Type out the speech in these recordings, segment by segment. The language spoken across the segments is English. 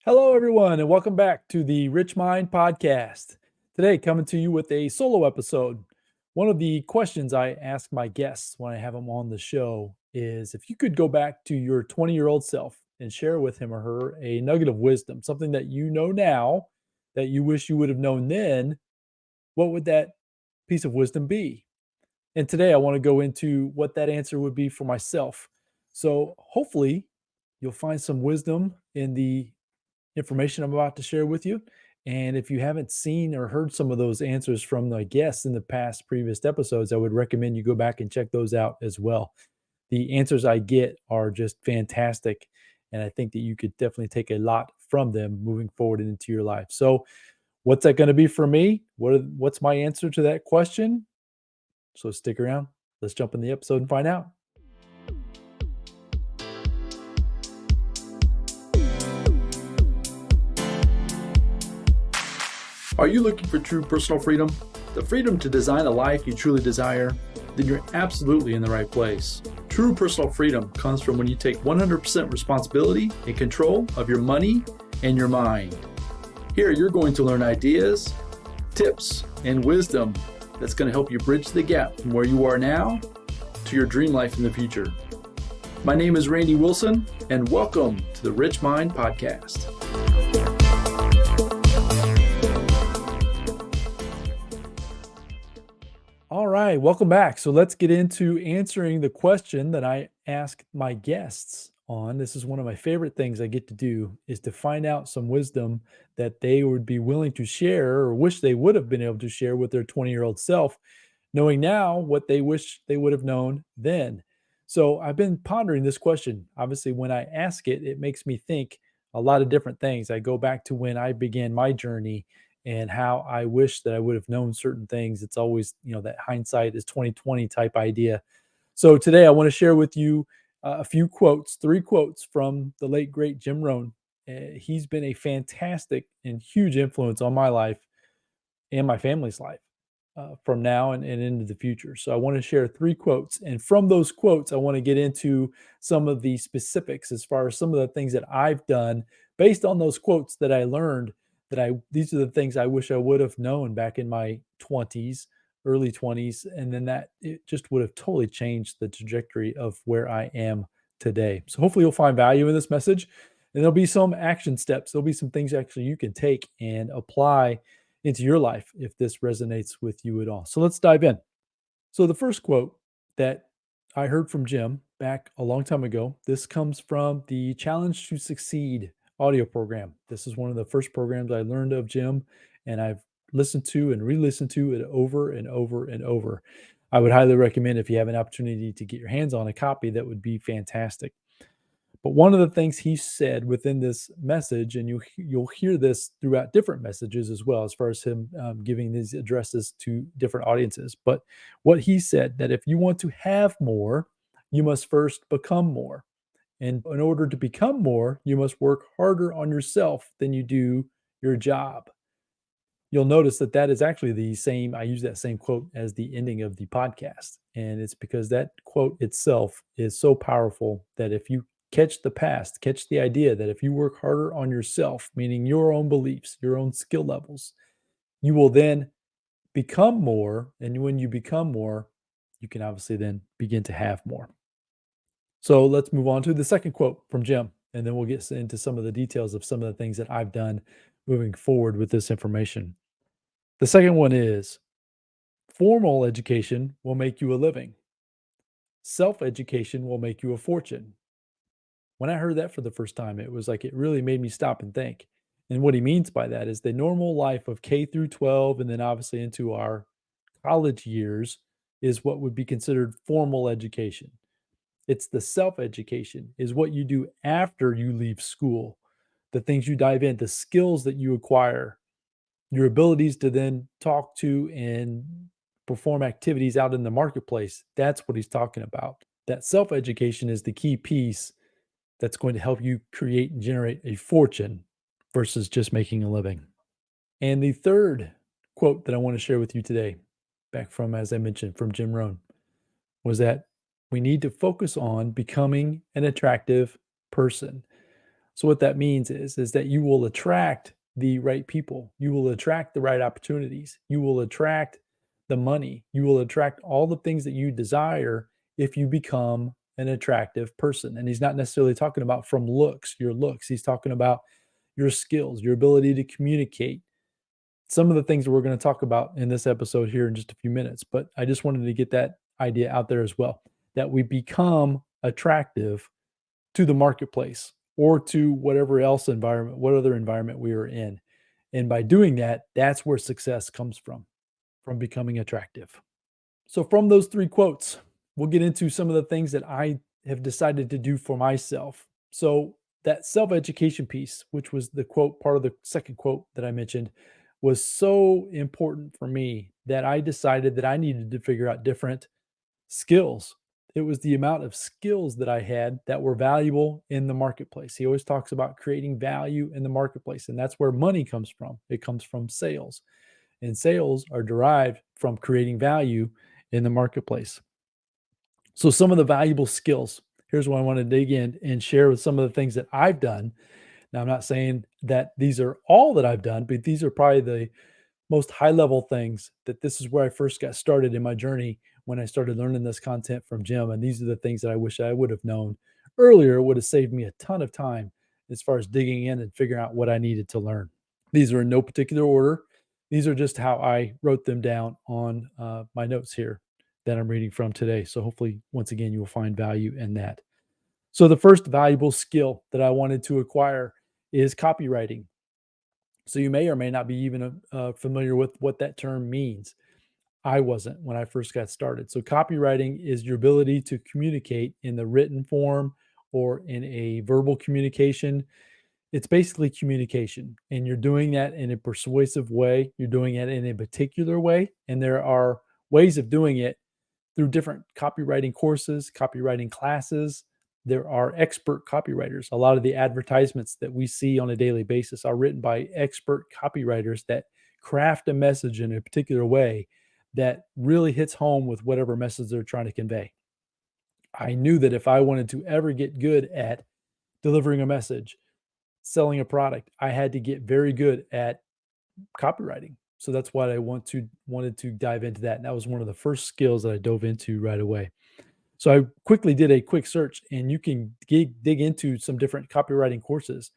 Hello, everyone, and welcome back to the RichMind Podcast. Today, coming to you with a solo episode. One of the questions I ask my guests when I have them on the show is if you could go back to your 20-year-old self and share with him or her a nugget of wisdom, something that you know now that you wish you would have known then, what would that piece of wisdom be? And today, I want to go into what that answer would be for myself. So, hopefully, you'll find some wisdom in the information I'm about to share with you. And if you haven't seen or heard some of those answers from the guests in the past previous episodes, I would recommend you go back and check those out as well. The answers I get are just fantastic. And I think that you could definitely take a lot from them moving forward into your life. So, what's that going to be for me? What's my answer to that question? So, stick around. Let's jump in the episode and find out. Are you looking for true personal freedom? The freedom to design a life you truly desire? Then you're absolutely in the right place. True personal freedom comes from when you take 100% responsibility and control of your money and your mind. Here you're going to learn ideas, tips, and wisdom that's going to help you bridge the gap from where you are now to your dream life in the future. My name is Randy Wilson, and welcome to the Rich Mind Podcast. All right, welcome back. So let's get into answering the question that I ask my guests on. This is one of my favorite things I get to do, is to find out some wisdom that they would be willing to share or wish they would have been able to share with their 20-year-old self, knowing now what they wish they would have known then. So I've been pondering this question. Obviously, when I ask it, it makes me think a lot of different things. I go back to when I began my journey and how I wish that I would have known certain things. It's always, that hindsight is 2020 type idea. So today I want to share with you a few quotes, 3 quotes from the late great Jim Rohn. He's been a fantastic and huge influence on my life and my family's life from now and into the future. So I want to share 3 quotes. And from those quotes, I want to get into some of the specifics as far as some of the things that I've done based on those quotes that I learned these are the things I wish I would have known back in my 20s, early 20s, and then that it just would have totally changed the trajectory of where I am today. So hopefully you'll find value in this message, and there'll be some action steps. There'll be some things actually you can take and apply into your life if this resonates with you at all. So let's dive in. So the first quote that I heard from Jim back a long time ago, this comes from the Challenge to Succeed audio program. This is one of the first programs I learned of Jim, and I've listened to and re-listened to it over and over and over. I would highly recommend, if you have an opportunity to get your hands on a copy, that would be fantastic. But one of the things he said within this message, and you'll hear this throughout different messages as well, as far as him giving these addresses to different audiences. But what he said, that if you want to have more, you must first become more. And in order to become more, you must work harder on yourself than you do your job. You'll notice that that is actually the same. I use that same quote as the ending of the podcast. And it's because that quote itself is so powerful that if you catch the idea that if you work harder on yourself, meaning your own beliefs, your own skill levels, you will then become more. And when you become more, you can obviously then begin to have more. So let's move on to the second quote from Jim, and then we'll get into some of the details of some of the things that I've done moving forward with this information. The second one is, formal education will make you a living. Self-education will make you a fortune. When I heard that for the first time, it was like it really made me stop and think. And what he means by that is the normal life of K through 12 and then obviously into our college years is what would be considered formal education. It's the self-education, is what you do after you leave school, the things you dive in, the skills that you acquire, your abilities to then talk to and perform activities out in the marketplace. That's what he's talking about. That self-education is the key piece that's going to help you create and generate a fortune versus just making a living. And the third quote that I want to share with you today, back from, as I mentioned, from Jim Rohn, was that we need to focus on becoming an attractive person. So what that means is that you will attract the right people. You will attract the right opportunities. You will attract the money. You will attract all the things that you desire if you become an attractive person. And he's not necessarily talking about from looks, your looks. He's talking about your skills, your ability to communicate. Some of the things that we're going to talk about in this episode here in just a few minutes, but I just wanted to get that idea out there as well, that we become attractive to the marketplace or to whatever else environment, what other environment we are in. And by doing that, that's where success comes from becoming attractive. So, from those three quotes, we'll get into some of the things that I have decided to do for myself. So, that self education piece, which was the quote, part of the second quote that I mentioned, was so important for me that I decided that I needed to figure out different skills. It was the amount of skills that I had that were valuable in the marketplace. He always talks about creating value in the marketplace, and that's where money comes from. It comes from sales, and sales are derived from creating value in the marketplace. So, some of the valuable skills, here's what I want to dig in and share with some of the things that I've done. Now, I'm not saying that these are all that I've done, but these are probably the most high level things that this is where I first got started in my journey when I started learning this content from Jim. And these are the things that I wish I would have known earlier, would have saved me a ton of time as far as digging in and figuring out what I needed to learn. These are in no particular order. These are just how I wrote them down on my notes here that I'm reading from today. So hopefully, once again, you will find value in that. So the first valuable skill that I wanted to acquire is copywriting. So you may or may not be even familiar with what that term means. I wasn't when I first got started. So copywriting is your ability to communicate in the written form or in a verbal communication. It's basically communication, and you're doing that in a persuasive way. You're doing it in a particular way, and there are ways of doing it through different copywriting courses, copywriting classes. There are expert copywriters. A lot of the advertisements that we see on a daily basis are written by expert copywriters that craft a message in a particular way that really hits home with whatever message they're trying to convey. I knew that if I wanted to ever get good at delivering a message, selling a product, I had to get very good at copywriting. So that's why I wanted to dive into that. And that was one of the first skills that I dove into right away. So I quickly did a quick search, and you can dig into some different copywriting courses.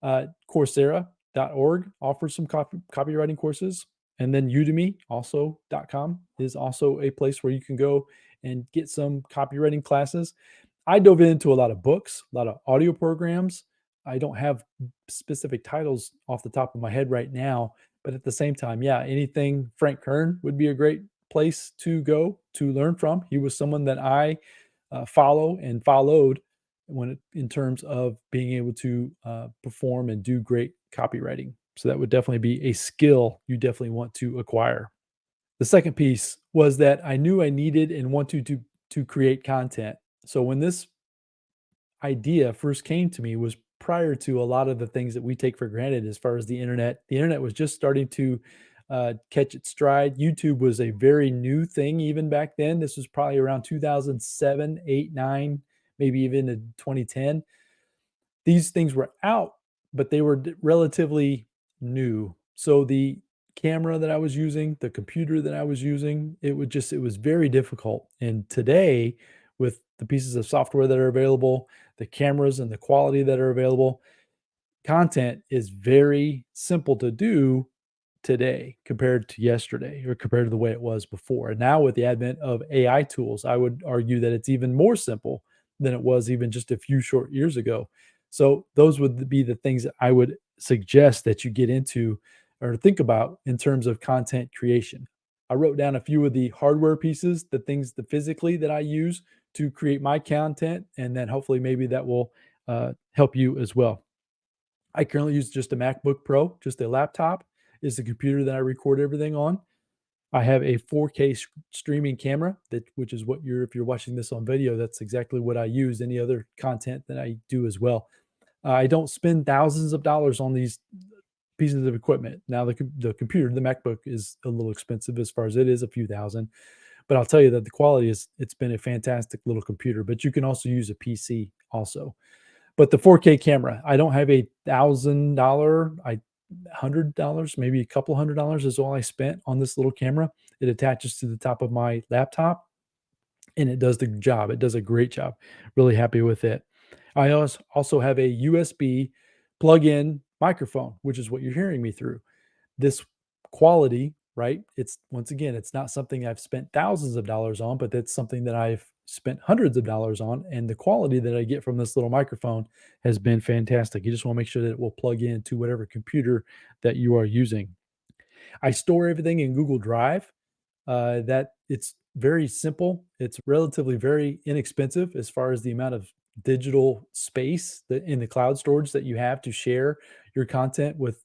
Coursera.org offers some copywriting courses, and then Udemy also.com is also a place where you can go and get some copywriting classes. I dove into a lot of books, a lot of audio programs. I don't have specific titles off the top of my head right now, but at the same time, yeah, anything Frank Kern would be a great place to go to learn from. He was someone that I follow and followed in terms of being able to perform and do great copywriting. So that would definitely be a skill you definitely want to acquire. The second piece was that I knew I needed and wanted to create content. So when this idea first came to me was prior to a lot of the things that we take for granted as far as the internet. The internet was just starting to catch its stride. YouTube was a very new thing even back then. This was probably around 2007, 8, 9, maybe even in 2010. These things were out, but they were relatively new. So the camera that I was using, the computer that I was using, it was very difficult. And today, with the pieces of software that are available, the cameras and the quality that are available, content is very simple to do today compared to yesterday or compared to the way it was before. And now with the advent of AI tools, I would argue that it's even more simple than it was even just a few short years ago. So those would be the things that I would suggest that you get into or think about in terms of content creation. I wrote down a few of the hardware pieces, the things the physically that I use to create my content, and then hopefully maybe that will help you as well. I currently use just a MacBook Pro, just a laptop is the computer that I record everything on. I have a 4K streaming camera which is what if you're watching this on video, that's exactly what I use. Any other content that I do as well. I don't spend thousands of dollars on these pieces of equipment. Now the computer, the MacBook is a little expensive as far as it is a few thousand, but I'll tell you that the quality it's been a fantastic little computer, but you can also use a PC also. But the 4K camera, I don't have a $1,000, $100, maybe a couple $100 is all I spent on this little camera. It attaches to the top of my laptop and it does the job. It does a great job. Really happy with it. I also have a USB plug-in microphone, which is what you're hearing me through. This quality, right? It's once again, it's not something I've spent thousands of dollars on, but that's something that I've spent hundreds of dollars on. And the quality that I get from this little microphone has been fantastic. You just want to make sure that it will plug into whatever computer that you are using. I store everything in Google Drive. That it's very simple. It's relatively very inexpensive as far as the amount of digital space that in the cloud storage that you have to share your content with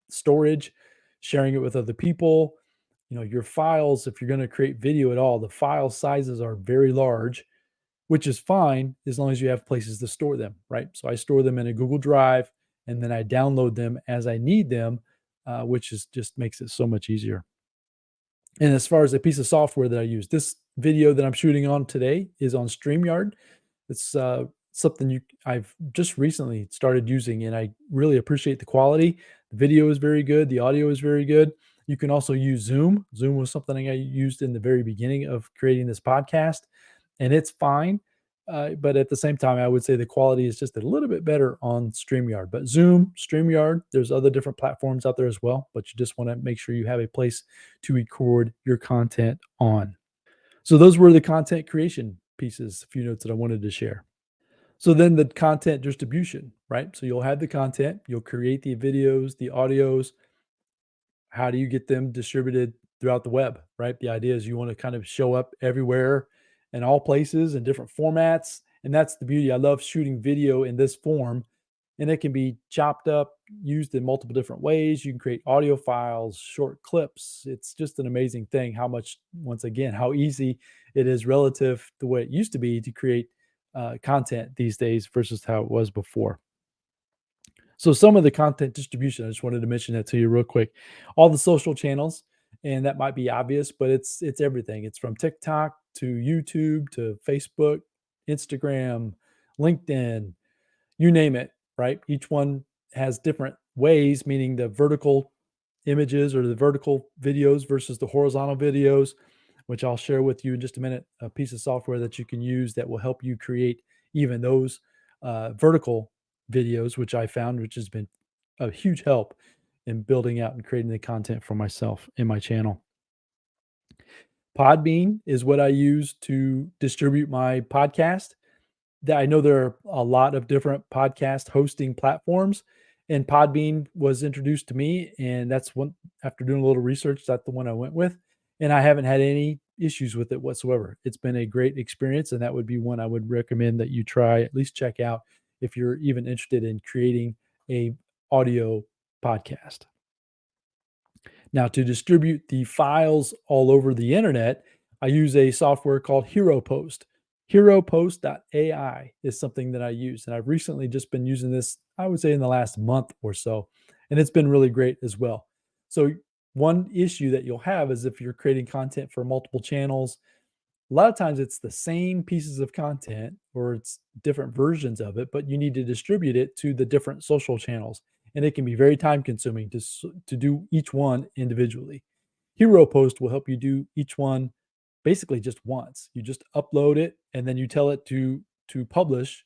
storage, sharing it with other people. Your files, if you're going to create video at all, the file sizes are very large, which is fine as long as you have places to store them, right? So I store them in a Google Drive and then I download them as I need them, which is just makes it so much easier. And as far as a piece of software that I use, this video that I'm shooting on today is on StreamYard. It's something I've just recently started using, and I really appreciate the quality. The video is very good. The audio is very good. You can also use Zoom. Zoom was something I used in the very beginning of creating this podcast, and it's fine. But at the same time, I would say the quality is just a little bit better on StreamYard. But Zoom, StreamYard, there's other different platforms out there as well. But you just want to make sure you have a place to record your content on. So those were the content creation pieces, a few notes that I wanted to share. So then the content distribution, right? So you'll have the content, you'll create the videos, the audios. How do you get them distributed throughout the web, right? The idea is you want to kind of show up everywhere in all places in different formats. And that's the beauty. I love shooting video in this form, and it can be chopped up, used in multiple different ways. You can create audio files, short clips. It's just an amazing thing how much, once again, how easy it is relative to what it used to be to create content these days versus how it was before. So some of the content distribution, I just wanted to mention that to you real quick. All the social channels, and that might be obvious, but it's everything. It's from TikTok to YouTube to Facebook, Instagram, LinkedIn, you name it, right? Each one has different ways, meaning the vertical images or the vertical videos versus the horizontal videos, which I'll share with you in just a minute, a piece of software that you can use that will help you create even those vertical videos, which I found, which has been a huge help in building out and creating the content for myself in my channel. Podbean is what I use to distribute my podcast. That I know there are a lot of different podcast hosting platforms, and Podbean was introduced to me, and that's one after doing a little research, that's the one I went with, and I haven't had any issues with it whatsoever. It's been a great experience, and that would be one I would recommend that you try, at least check out if you're even interested in creating a audio podcast. Now, to distribute the files all over the internet, I use a software called HeroPost. HeroPost.ai is something that I use, and I've recently just been using this, I would say, in the last month or so, and it's been really great as well. So, one issue that you'll have is if you're creating content for multiple channels, a lot of times it's the same pieces of content or it's different versions of it, but you need to distribute it to the different social channels. And it can be very time consuming to do each one individually. Hero Post will help you do each one basically just once. You just upload it and then you tell it to publish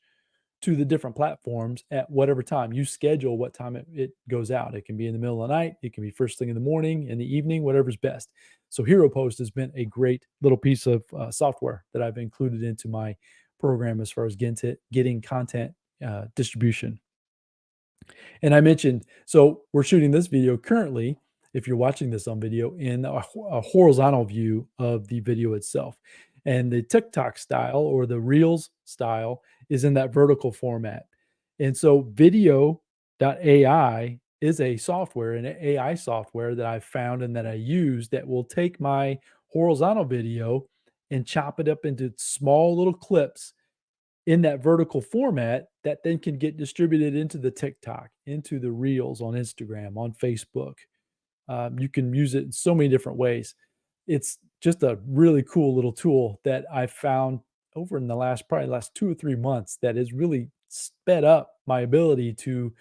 to the different platforms at whatever time. You schedule what time it goes out. It can be in the middle of the night, it can be first thing in the morning, in the evening, whatever's best. So Hero Post has been a great little piece of software that I've included into my program as far as getting content distribution. And I mentioned, so we're shooting this video currently, if you're watching this on video, in a horizontal view of the video itself. And the TikTok style or the Reels style is in that vertical format. And so video.ai is a software, an AI software that I've found and that I use that will take my horizontal video and chop it up into small little clips in that vertical format that then can get distributed into the TikTok, into the Reels on Instagram, on Facebook. You can use it in so many different ways. It's just a really cool little tool that I found over in the last probably last 2 or 3 months that has really sped up my ability to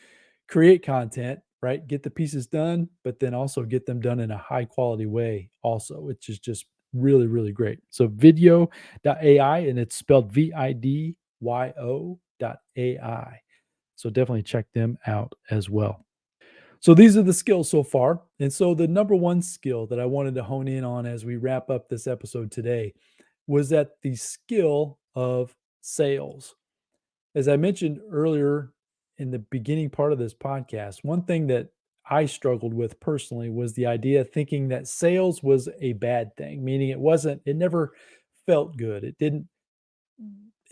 create content, right? Get the pieces done, but then also get them done in a high quality way also, which is just really, really great. So video.ai, and it's spelled VIDYO.ai. So definitely check them out as well. So these are the skills so far. And so the number one skill that I wanted to hone in on as we wrap up this episode today was that the skill of sales. As I mentioned earlier in the beginning part of this podcast, one thing that I struggled with personally was the idea of thinking that sales was a bad thing, meaning it never felt good. It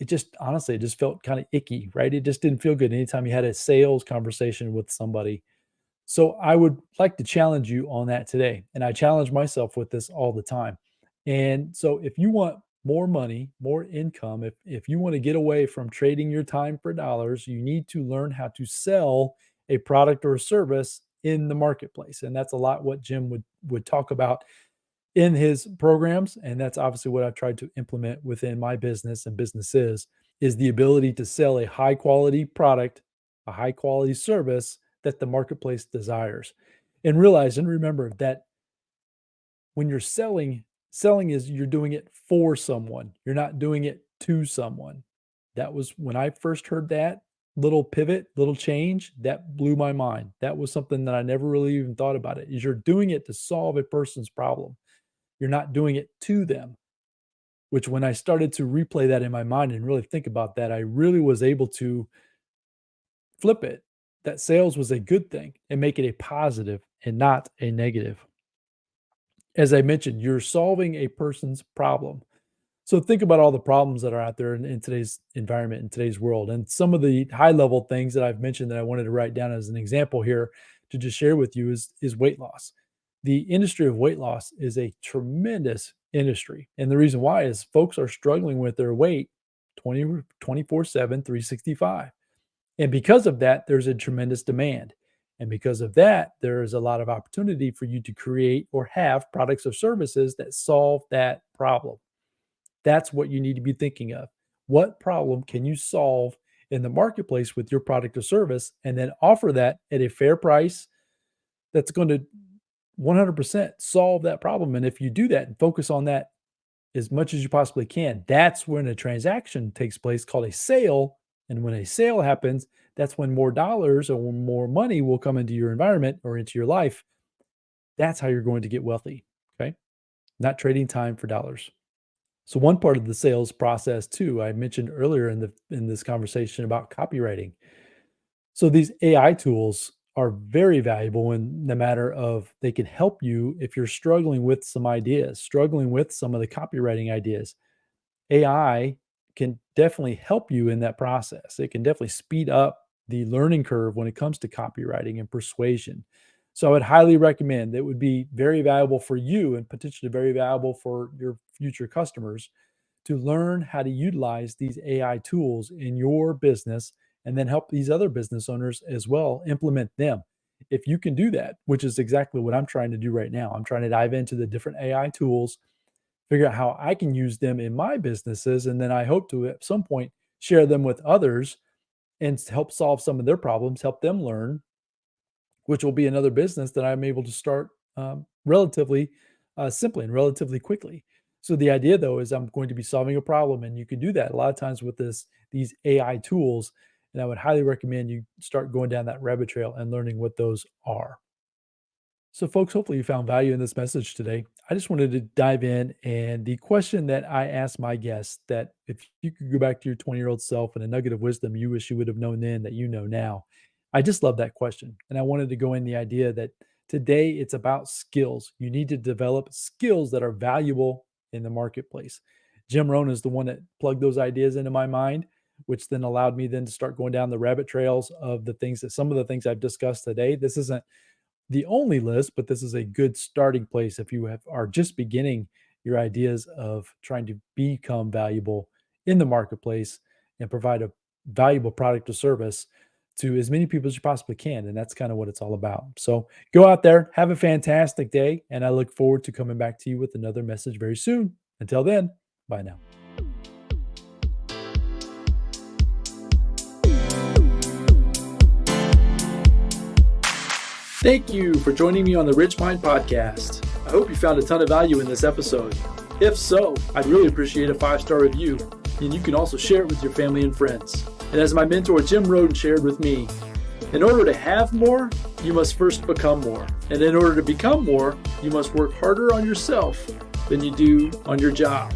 just honestly, it just felt kind of icky, right? It just didn't feel good anytime you had a sales conversation with somebody. So I would like to challenge you on that today. And I challenge myself with this all the time. And so if you want more money, more income, if you want to get away from trading your time for dollars, you need to learn how to sell a product or a service in the marketplace. And that's a lot what Jim would talk about in his programs. And that's obviously what I've tried to implement within my business and businesses is the ability to sell a high quality product, a high quality service that the marketplace desires. And realize and remember that when you're selling is you're doing it for someone. You're not doing it to someone. That was when I first heard that little pivot, little change, that blew my mind. That was something that I never really even thought about it. Is you're doing it to solve a person's problem. You're not doing it to them, which when I started to replay that in my mind and really think about that, I really was able to flip it, that sales was a good thing and make it a positive and not a negative. As I mentioned, you're solving a person's problem. So think about all the problems that are out there in today's environment, in today's world. And some of the high level things that I've mentioned that I wanted to write down as an example here to just share with you is weight loss. The industry of weight loss is a tremendous industry. And the reason why is folks are struggling with their weight 24/7, 365. And because of that, there's a tremendous demand. And because of that, there is a lot of opportunity for you to create or have products or services that solve that problem. That's what you need to be thinking of. What problem can you solve in the marketplace with your product or service, and then offer that at a fair price that's going to 100% solve that problem? And if you do that and focus on that as much as you possibly can, that's when a transaction takes place called a sale. And when a sale happens, that's when more dollars or more money will come into your environment or into your life. That's how you're going to get wealthy. Okay. Not trading time for dollars. So one part of the sales process too, I mentioned earlier in this conversation about copywriting. So these AI tools are very valuable in the matter of they can help you if you're struggling with some ideas, struggling with some of the copywriting ideas. AI can definitely help you in that process. It can definitely speed up the learning curve when it comes to copywriting and persuasion. So I would highly recommend that would be very valuable for you and potentially very valuable for your future customers to learn how to utilize these AI tools in your business and then help these other business owners as well implement them. If you can do that, which is exactly what I'm trying to do right now, I'm trying to dive into the different AI tools, figure out how I can use them in my businesses. And then I hope to at some point share them with others and help solve some of their problems, help them learn, which will be another business that I'm able to start relatively simply and relatively quickly. So the idea though is I'm going to be solving a problem, and you can do that a lot of times with these AI tools. And I would highly recommend you start going down that rabbit trail and learning what those are. So, folks, hopefully you found value in this message today. I just wanted to dive in, and the question that I asked my guests, that if you could go back to your 20-year-old self and a nugget of wisdom you wish you would have known then that you know now, I just love that question. And I wanted to go in the idea that today it's about skills. You need to develop skills that are valuable in the marketplace. Jim Rohn is the one that plugged those ideas into my mind, which then allowed me then to start going down the rabbit trails of the things that some of the things I've discussed today. This isn't the only list, but this is a good starting place if you are just beginning your ideas of trying to become valuable in the marketplace and provide a valuable product or service to as many people as you possibly can. And that's kind of what it's all about. So go out there, have a fantastic day, and I look forward to coming back to you with another message very soon. Until then, bye now. Thank you for joining me on the RichMind Podcast. I hope you found a ton of value in this episode. If so, I'd really appreciate a 5-star review, and you can also share it with your family and friends. And as my mentor Jim Rohn shared with me, in order to have more, you must first become more. And in order to become more, you must work harder on yourself than you do on your job.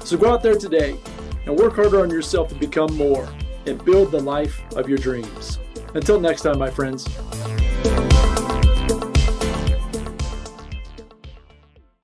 So go out there today and work harder on yourself to become more and build the life of your dreams. Until next time, my friends.